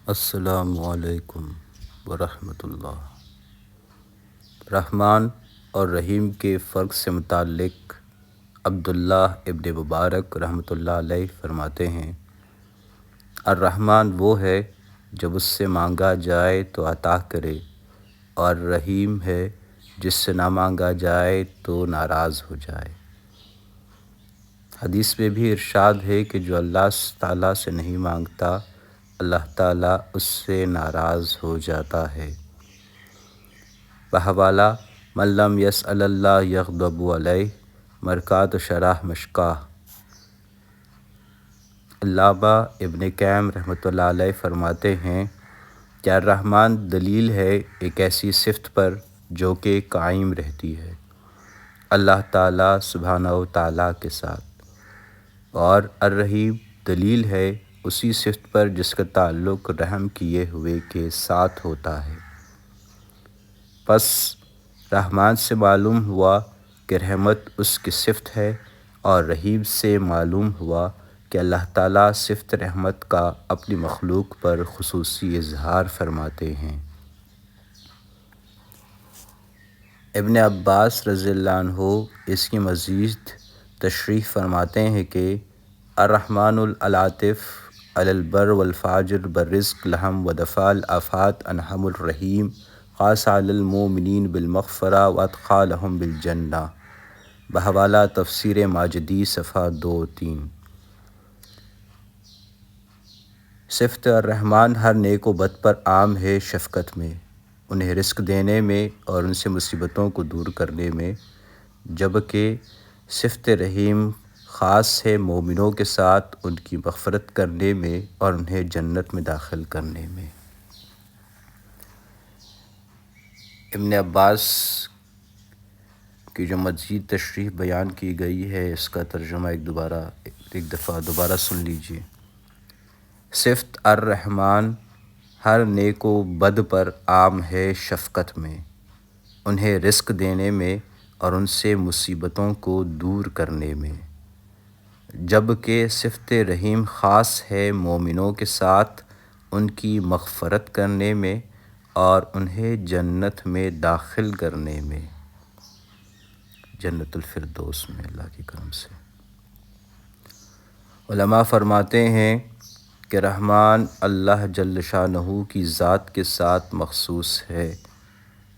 السلام علیکم ورحمۃ اللہ۔ رحمان اور رحیم کے فرق سے متعلق عبداللہ ابن مبارک رحمۃ اللہ علیہ فرماتے ہیں، الرحمن وہ ہے جب اس سے مانگا جائے تو عطا کرے، اور رحیم ہے جس سے نہ مانگا جائے تو ناراض ہو جائے۔ حدیث میں بھی ارشاد ہے کہ جو اللہ تعالیٰ سے نہیں مانگتا اللہ تعالیٰ اس سے ناراض ہو جاتا ہے۔ بحوالہ من لم یسأل اللہ یغضب علیہ، مرکات شرح مشکاہ۔ علامہ ابن قیم رحمۃ اللہ علیہ فرماتے ہیں کہ الرحمن دلیل ہے ایک ایسی صفت پر جو کہ قائم رہتی ہے اللہ تعالیٰ سبحانہ و تعالیٰ کے ساتھ، اور الرحیم دلیل ہے اسی صفت پر جس کا تعلق رحم کیے ہوئے کے ساتھ ہوتا ہے۔ پس رحمان سے معلوم ہوا کہ رحمت اس کی صفت ہے، اور رحیم سے معلوم ہوا کہ اللہ تعالیٰ صفت رحمت کا اپنی مخلوق پر خصوصی اظہار فرماتے ہیں۔ ابن عباس رضی اللہ عنہ اس کی مزید تشریح فرماتے ہیں کہ الرحمن العاطف علی البر والفاجر بالرزق لہم ودفع الآفات عنہم، الرحیم خاص علی المؤمنین بالمغفرہ وادخالہم بالجنہ۔ بحوالہ تفسیر ماجدی صفحہ 2-3۔ صفت الرحمن ہر نیک و بد پر عام ہے، شفقت میں، انہیں رزق دینے میں اور ان سے مصیبتوں کو دور کرنے میں، جبکہ صفت رحیم خاص ہے مومنوں کے ساتھ ان کی مغفرت کرنے میں اور انہیں جنت میں داخل کرنے میں۔ ابن عباس کی جو مزید تشریح بیان کی گئی ہے اس کا ترجمہ ایک دفعہ دوبارہ سن لیجیے۔ صفت الرحمن ہر نیک و بد پر عام ہے، شفقت میں، انہیں رزق دینے میں اور ان سے مصیبتوں کو دور کرنے میں، جبکہ صفت رحیم خاص ہے مومنوں کے ساتھ ان کی مغفرت کرنے میں اور انہیں جنت میں داخل کرنے میں، جنت الفردوس میں اللہ کے کرم سے۔ علماء فرماتے ہیں کہ رحمان اللہ جل شانہ کی ذات کے ساتھ مخصوص ہے،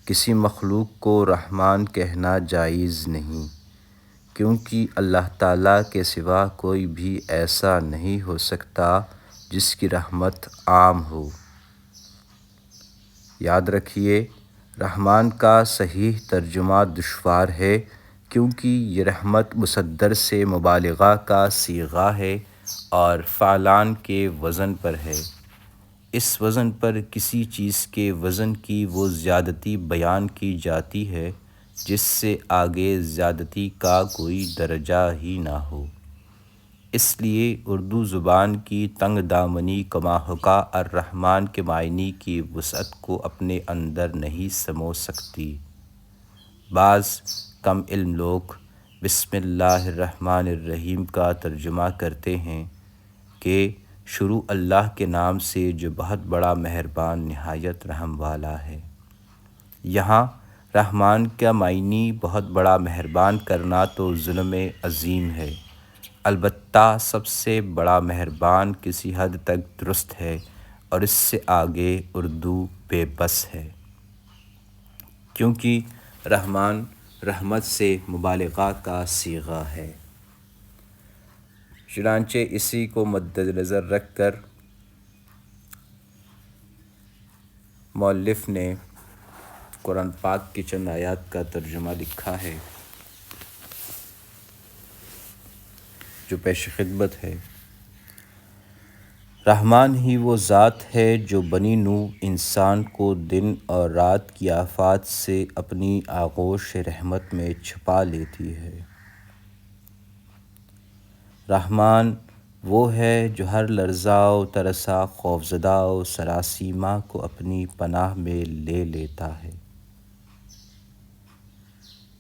کسی مخلوق کو رحمان کہنا جائز نہیں، کیونکہ اللہ تعالیٰ کے سوا کوئی بھی ایسا نہیں ہو سکتا جس کی رحمت عام ہو۔ یاد رکھیے رحمان کا صحیح ترجمہ دشوار ہے، کیونکہ یہ رحمت مصدر سے مبالغہ کا صیغہ ہے اور فعلان کے وزن پر ہے۔ اس وزن پر کسی چیز کے وزن کی وہ زیادتی بیان کی جاتی ہے جس سے آگے زیادتی کا کوئی درجہ ہی نہ ہو۔ اس لیے اردو زبان کی تنگ دامنی کما حقا الرحمن کے معنی کی وسعت کو اپنے اندر نہیں سمو سکتی۔ بعض کم علم لوگ بسم اللہ الرحمن الرحیم کا ترجمہ کرتے ہیں کہ شروع اللہ کے نام سے جو بہت بڑا مہربان نہایت رحم والا ہے۔ یہاں رحمان کا معنی بہت بڑا مہربان کرنا تو ظلم عظیم ہے، البتہ سب سے بڑا مہربان کسی حد تک درست ہے، اور اس سے آگے اردو بے بس ہے، کیونکہ رحمان رحمت سے مبالغہ کا صیغہ ہے۔ چنانچہ اسی کو مد نظر رکھ کر مؤلف نے قرآن پاک کی چند آیات کا ترجمہ لکھا ہے جو پیش خدمت ہے۔ رحمان ہی وہ ذات ہے جو بنی نوح انسان کو دن اور رات کی آفات سے اپنی آغوش رحمت میں چھپا لیتی ہے۔ رحمان وہ ہے جو ہر لرزہ و ترسا خوفزدہ و سراسیمہ کو اپنی پناہ میں لے لیتا ہے۔